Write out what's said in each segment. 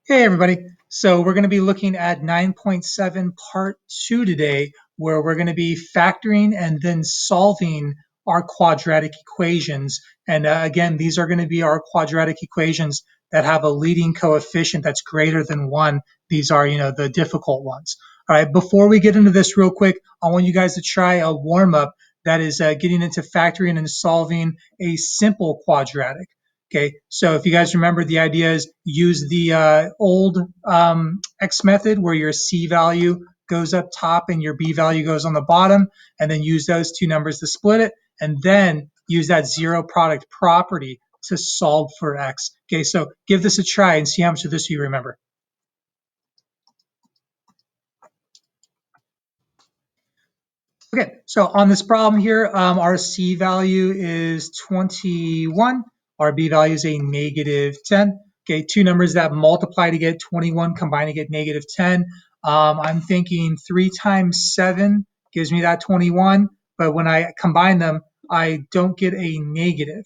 Hey everybody. So we're going to be looking at 9.7 part 2 today, where we're going to be factoring and then solving our quadratic equations. And again, these are going to be our quadratic equations that have a leading coefficient that's greater than 1. These are, the difficult ones. All right, before we get into this real quick, I want you guys to try a warm-up that is getting into factoring and solving a simple quadratic. Okay, so if you guys remember, the idea is use the old X method where your C value goes up top and your B value goes on the bottom, and then use those two numbers to split it, and then use that zero product property to solve for X. Okay, so give this a try and see how much of this you remember. Okay, so on this problem here, our C value is 21, our B value is a negative 10. Okay, two numbers that multiply to get 21, combine to get negative 10. I'm thinking 3 times 7 gives me that 21, but when I combine them, I don't get a negative.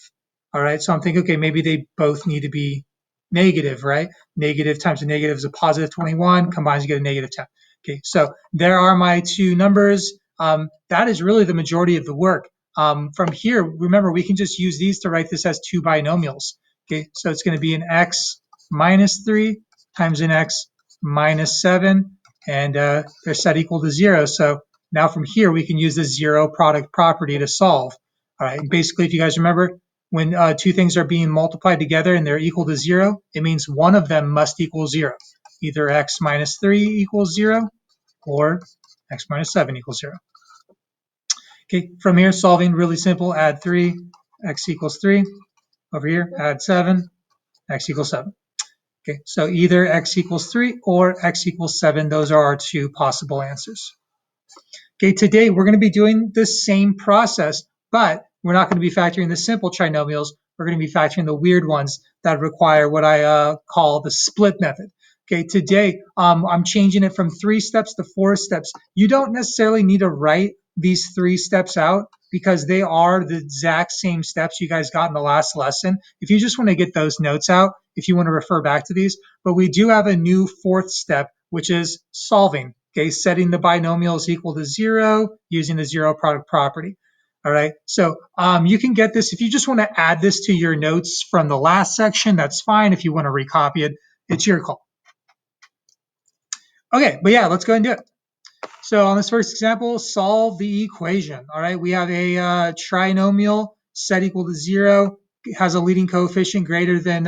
All right, so I'm thinking, okay, maybe they both need to be negative, right? Negative times a negative is a positive 21, combines to get a negative 10. Okay, so there are my two numbers. That is really the majority of the work. From here, remember, we can just use these to write this as two binomials. Okay, so it's going to be an x minus 3 times an x minus 7, and they're set equal to 0. So now from here, we can use the zero product property to solve. All right, and basically, if you guys remember, when two things are being multiplied together and they're equal to 0, it means one of them must equal 0. Either x minus 3 equals 0 or x minus 7 equals 0. Okay, from here, solving really simple. Add 3, x equals 3. Over here, add 7, x equals 7. Okay, so either x equals 3 or x equals 7. Those are our two possible answers. Okay, today we're going to be doing the same process, but we're not going to be factoring the simple trinomials. We're going to be factoring the weird ones that require what I call the split method. Okay, today I'm changing it from 3 steps to 4 steps. You don't necessarily need to write these 3 steps out because they are the exact same steps you guys got in the last lesson. If you just want to get those notes out, if you want to refer back to these, but we do have a new 4th step, which is solving. Okay, setting the binomials equal to 0 using the zero product property. All right, so you can get this if you just want to add this to your notes from the last section. That's fine. If you want to recopy it, it's your call. Okay, but yeah, let's go ahead and do it. So on this first example, solve the equation. All right, we have a trinomial set equal to 0. It has a leading coefficient greater than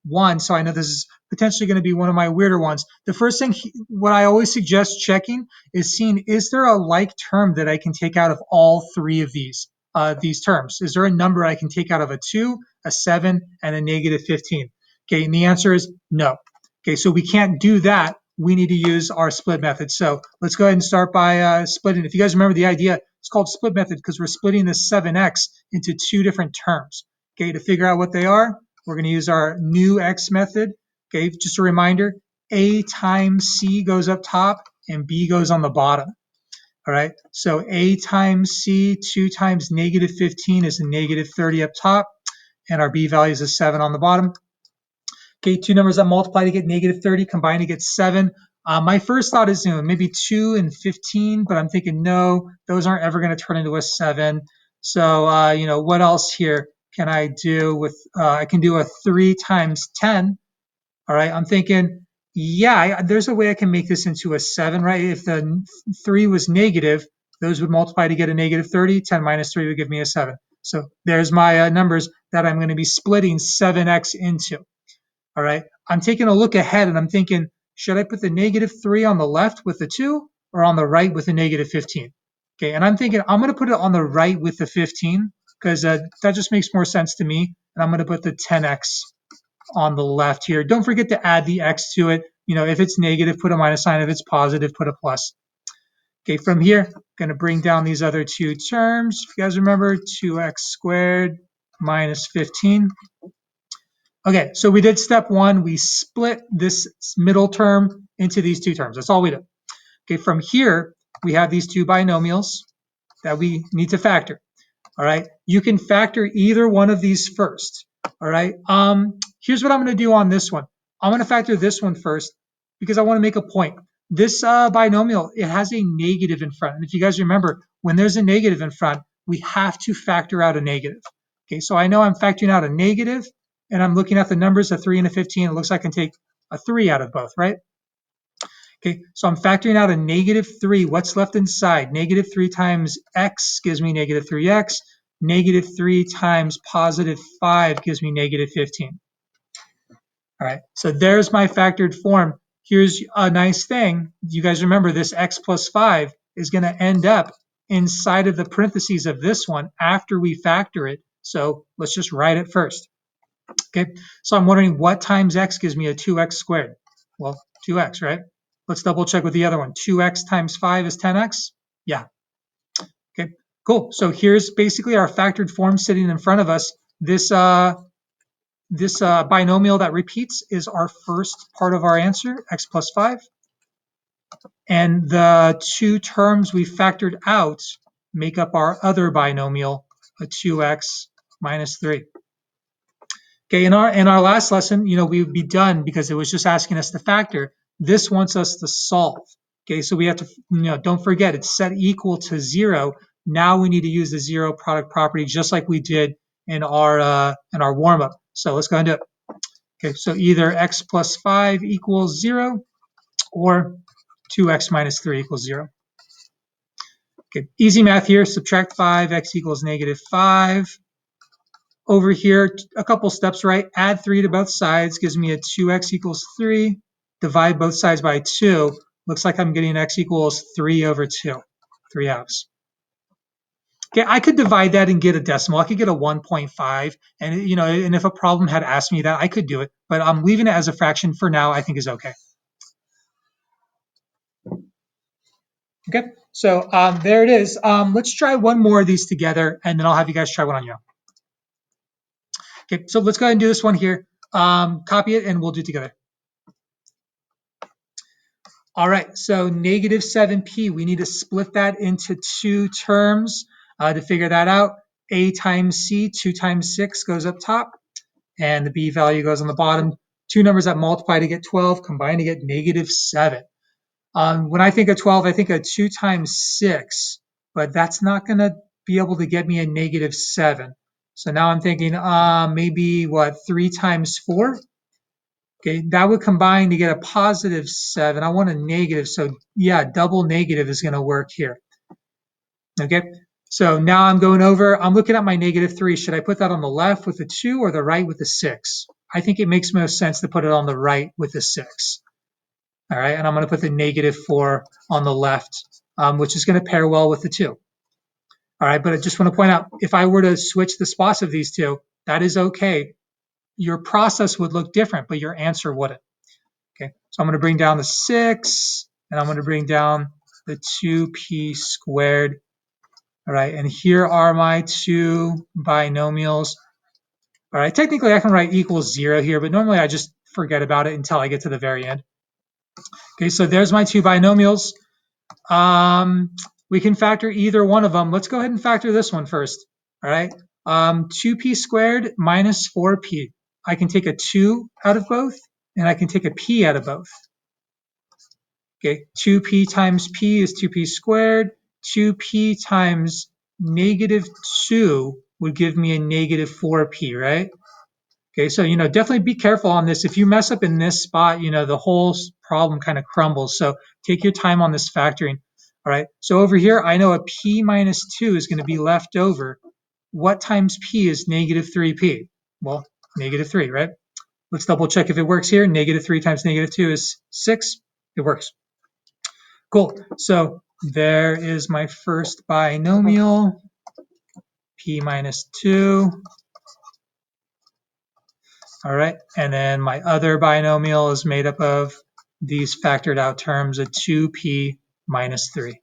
1. So I know this is potentially going to be one of my weirder ones. The first thing, what I always suggest checking is seeing, is there a like term that I can take out of all 3 of these terms? Is there a number I can take out of a 2, a 7, and a negative 15? Okay, and the answer is no. Okay, so we can't do that. We need to use our split method. So let's go ahead and start by splitting. If you guys remember the idea, it's called split method because we're splitting the 7x into 2 different terms. Okay, to figure out what they are, we're going to use our new x method. Okay, just a reminder, a times c goes up top and b goes on the bottom. All right, so a times c, 2 times negative 15 is a negative 30 up top, and our b value is a 7 on the bottom. Okay, two numbers that multiply to get negative 30, combine to get 7. My first thought is maybe 2 and 15, but I'm thinking no, those aren't ever going to turn into a 7. So, what else here can I do with, I can do a 3 times 10. All right, I'm thinking, yeah, there's a way I can make this into a 7, right? If the 3 was negative, those would multiply to get a negative 30. 10 minus 3 would give me a 7. So there's my numbers that I'm going to be splitting 7x into. All right, I'm taking a look ahead and I'm thinking, should I put the negative 3 on the left with the 2 or on the right with the negative 15? Okay, and I'm thinking I'm going to put it on the right with the 15 because that just makes more sense to me. And I'm going to put the 10x on the left here. Don't forget to add the x to it. If it's negative, put a minus sign. If it's positive, put a plus. Okay, from here, I'm going to bring down these other 2 terms. If you guys remember, 2x squared minus 15. Okay, so we did step 1. We split this middle term into these 2 terms. That's all we did. Okay, from here, we have these 2 binomials that we need to factor. All right, you can factor either one of these first. All right, here's what I'm going to do on this one. I'm going to factor this one first because I want to make a point. This binomial, it has a negative in front. And if you guys remember, when there's a negative in front, we have to factor out a negative. Okay, so I know I'm factoring out a negative, and I'm looking at the numbers, a 3 and a 15. It looks like I can take a 3 out of both, right? Okay, so I'm factoring out a negative 3. What's left inside? Negative 3 times x gives me negative 3x. Negative 3 times positive 5 gives me negative 15. All right, so there's my factored form. Here's a nice thing. You guys remember this x plus 5 is going to end up inside of the parentheses of this one after we factor it. So let's just write it first. Okay, so I'm wondering what times x gives me a 2x squared? Well, 2x, right? Let's double check with the other one. 2x times 5 is 10x? Yeah. Okay, cool. So here's basically our factored form sitting in front of us. This binomial that repeats is our first part of our answer, x plus 5. And the two terms we factored out make up our other binomial, a 2x minus 3. Okay, in our last lesson, we would be done because it was just asking us to factor. This wants us to solve. Okay, so we have to, don't forget it's set equal to 0. Now we need to use the zero product property just like we did in our warm up. So let's go ahead and do it. Okay, so either x plus 5 equals 0 or 2x minus 3 equals 0. Okay, easy math here. Subtract 5, x equals negative 5. Over here, a couple steps, right? Add 3 to both sides gives me a 2x equals 3. Divide both sides by 2. Looks like I'm getting x equals 3 over 2, 3 halves. Okay, I could divide that and get a decimal. I could get a 1.5, and if a problem had asked me that, I could do it. But I'm leaving it as a fraction for now. I think is okay. Okay, so there it is. Let's try one more of these together, and then I'll have you guys try one on your own. Okay, so let's go ahead and do this one here. Copy it, and we'll do it together. All right, so negative 7p, we need to split that into two terms to figure that out. A times c, 2 times 6 goes up top, and the b value goes on the bottom. Two numbers that multiply to get 12, combine to get negative 7. When I think of 12, I think of 2 times 6, but that's not going to be able to get me a negative 7. So now I'm thinking maybe, 3 times 4? Okay, that would combine to get a positive 7. I want a negative, so yeah, double negative is going to work here. Okay, so now I'm going over, I'm looking at my negative 3. Should I put that on the left with the 2 or the right with the 6? I think it makes most sense to put it on the right with the 6. All right, and I'm going to put the negative 4 on the left, which is going to pair well with the 2. All right, but I just want to point out, if I were to switch the spots of these two, that is okay. Your process would look different, but your answer wouldn't. Okay, so I'm going to bring down the 6, and I'm going to bring down the 2p squared. All right, and here are my two binomials. All right, technically I can write equals 0 here, but normally I just forget about it until I get to the very end. Okay, so there's my two binomials. We can factor either one of them. Let's go ahead and factor this one first. All right, 2p squared minus 4p. I can take a 2 out of both, and I can take a p out of both. Okay, 2p times p is 2p squared. 2p times negative 2 would give me a negative 4p, right? Okay, so, definitely be careful on this. If you mess up in this spot, the whole problem kind of crumbles. So take your time on this factoring. All right, so over here, I know a p minus 2 is going to be left over. What times p is negative 3p? Well, negative 3, right? Let's double check if it works here. Negative 3 times negative 2 is 6. It works. Cool. So there is my first binomial, p minus 2. All right. And then my other binomial is made up of these factored out terms of 2p minus 3.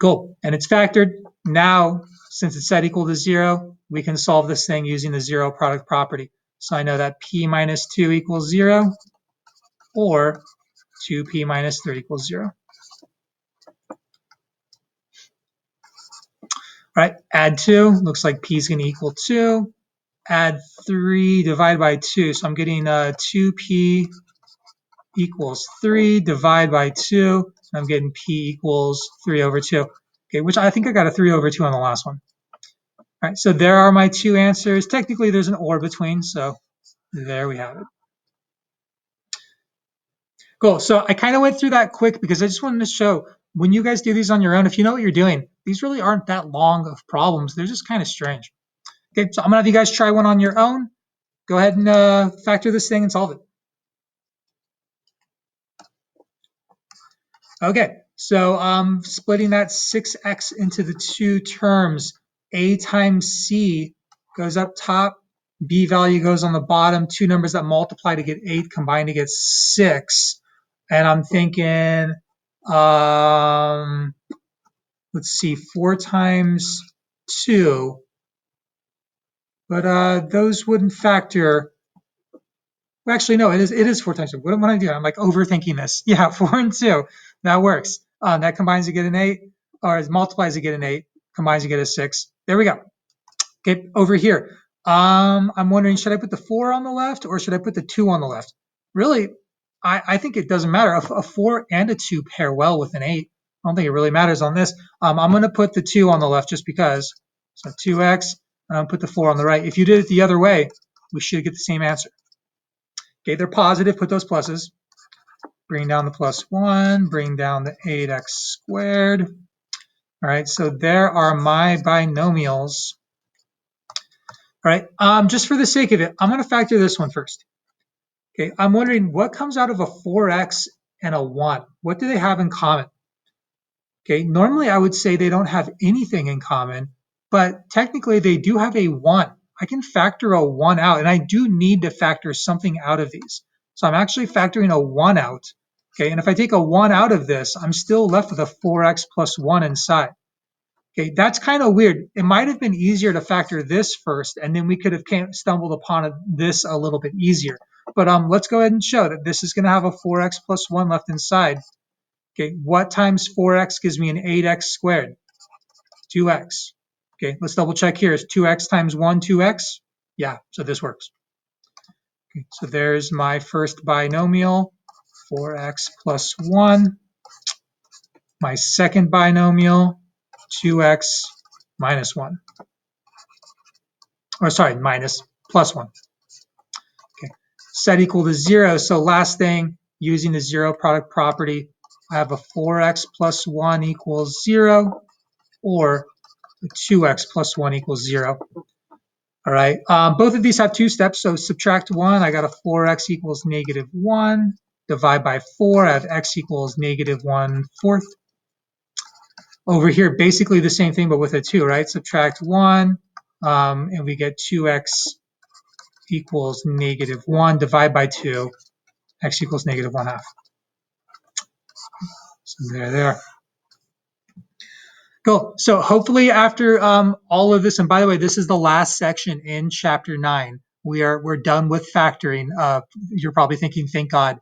Cool. And it's factored. Now, since it's set equal to 0, we can solve this thing using the zero product property. So I know that p minus 2 equals 0 or 2p minus 3 equals 0. All right, add 2. Looks like p is going to equal 2. add 3 divided by 2. So I'm getting 2p equals 3 divided by 2. And I'm getting p equals 3 over 2. Okay, which I think I got a 3 over 2 on the last one. All right, so there are my two answers. Technically, there's an or between, so there we have it. Cool. So I kind of went through that quick because I just wanted to show when you guys do these on your own, if you know what you're doing, these really aren't that long of problems. They're just kind of strange. Okay, so I'm gonna have you guys try one on your own. Go ahead and factor this thing and solve it. Okay, so splitting that 6x into the two terms, a times c goes up top, b value goes on the bottom, two numbers that multiply to get 8 combine to get 6. And I'm thinking, let's see, 4 times 2, but those wouldn't factor. Well, actually, no, it is 4 times 2. What am I doing? I'm like overthinking this. Yeah, 4 and 2, that works. That combines to get an 8, or it multiplies to get an 8, combines to get a 6. There we go. Okay, over here. I'm wondering, should I put the 4 on the left or should I put the 2 on the left? Really, I think it doesn't matter. A 4 and a 2 pair well with an 8. I don't think it really matters on this. I'm going to put the 2 on the left just because. So 2x, and I'll put the 4 on the right. If you did it the other way, we should get the same answer. Okay, they're positive, put those pluses. Bring down the plus 1, bring down the 8x squared. All right, so there are my binomials. All right, just for the sake of it, I'm going to factor this one first. Okay, I'm wondering what comes out of a 4x and a 1? What do they have in common? Okay, normally I would say they don't have anything in common, but technically they do have a 1. I can factor a 1 out, and I do need to factor something out of these. So I'm actually factoring a 1 out. Okay, and if I take a 1 out of this, I'm still left with a 4x plus 1 inside. Okay, that's kind of weird. It might have been easier to factor this first, and then we could have stumbled upon this a little bit easier. But let's go ahead and show that this is going to have a 4x plus 1 left inside. Okay, what times 4x gives me an 8x squared? 2x. Okay, let's double check here. Is 2x times 1 2x? Yeah, so this works. Okay, so there's my first binomial, 4x plus 1. My second binomial, 2x minus 1. Or sorry, minus plus 1. Okay, set equal to 0. So last thing, using the zero product property, I have a 4x plus 1 equals 0, or 2x plus 1 equals 0. All right, both of these have 2 steps, so subtract 1, I got a 4x equals negative 1. Divide by 4, I have x equals negative 1/4. Over here, basically the same thing, but with a 2, right? Subtract 1, and we get 2x equals negative 1. Divide by 2, x equals negative 1/2. So there. Cool. So hopefully after all of this, and by the way, this is the last section in chapter 9. We're done with factoring. You're probably thinking, thank God.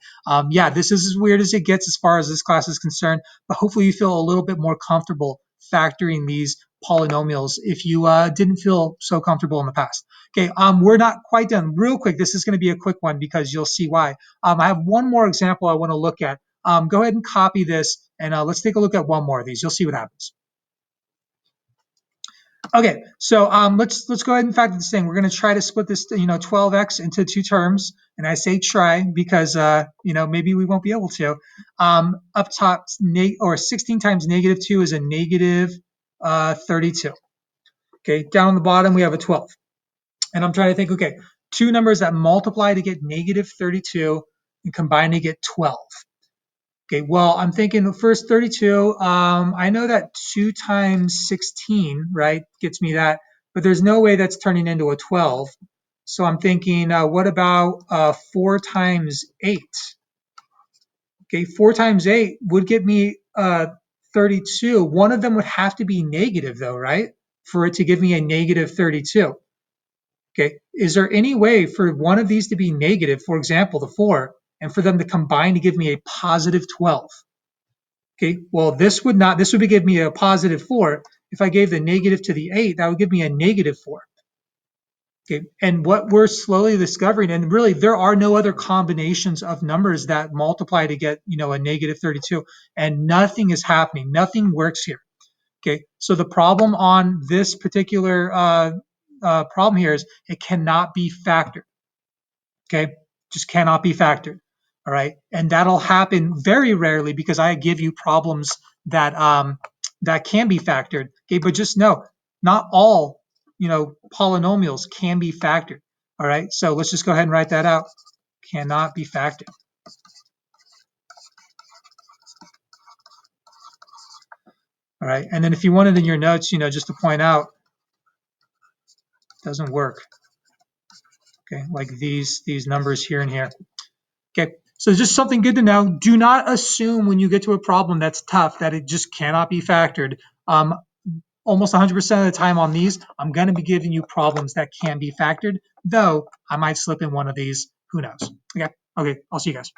Yeah, this is as weird as it gets as far as this class is concerned, but hopefully you feel a little bit more comfortable factoring these polynomials if you didn't feel so comfortable in the past. Okay, we're not quite done. Real quick, this is going to be a quick one because you'll see why. I have one more example I want to look at. Go ahead and copy this, and let's take a look at one more of these. You'll see what happens. Okay, so let's go ahead and factor this thing. We're going to try to split this, 12x into 2 terms, and I say try because maybe we won't be able to. Up top, or 16 times negative 2 is a negative 32. Okay, down on the bottom we have a 12, and I'm trying to think. Okay, two numbers that multiply to get negative 32 and combine to get 12. Okay, well, I'm thinking first 32. I know that 2 times 16, right, gets me that, but there's no way that's turning into a 12. So I'm thinking, what about 4 times 8? Okay, 4 times 8 would get me 32. One of them would have to be negative, though, right, for it to give me a negative 32. Okay, is there any way for one of these to be negative, for example, the 4, and for them to combine to give me a positive 12? Okay, well, this would give me a positive 4. If I gave the negative to the 8, that would give me a negative 4. Okay, and what we're slowly discovering, and really there are no other combinations of numbers that multiply to get, a negative 32, and nothing is happening. Nothing works here. Okay, so the problem on this particular problem here is it cannot be factored. Okay, just cannot be factored. All right, and that'll happen very rarely because I give you problems that can be factored. Okay, but just know, not all polynomials can be factored. All right, so let's just go ahead and write that out. Cannot be factored. All right, and then if you wanted in your notes, just to point out, doesn't work. Okay, like these numbers here and here. Okay, so just something good to know. Do not assume when you get to a problem that's tough that it just cannot be factored. Almost 100% of the time on these, I'm going to be giving you problems that can be factored, though I might slip in one of these. Who knows? Okay, I'll see you guys.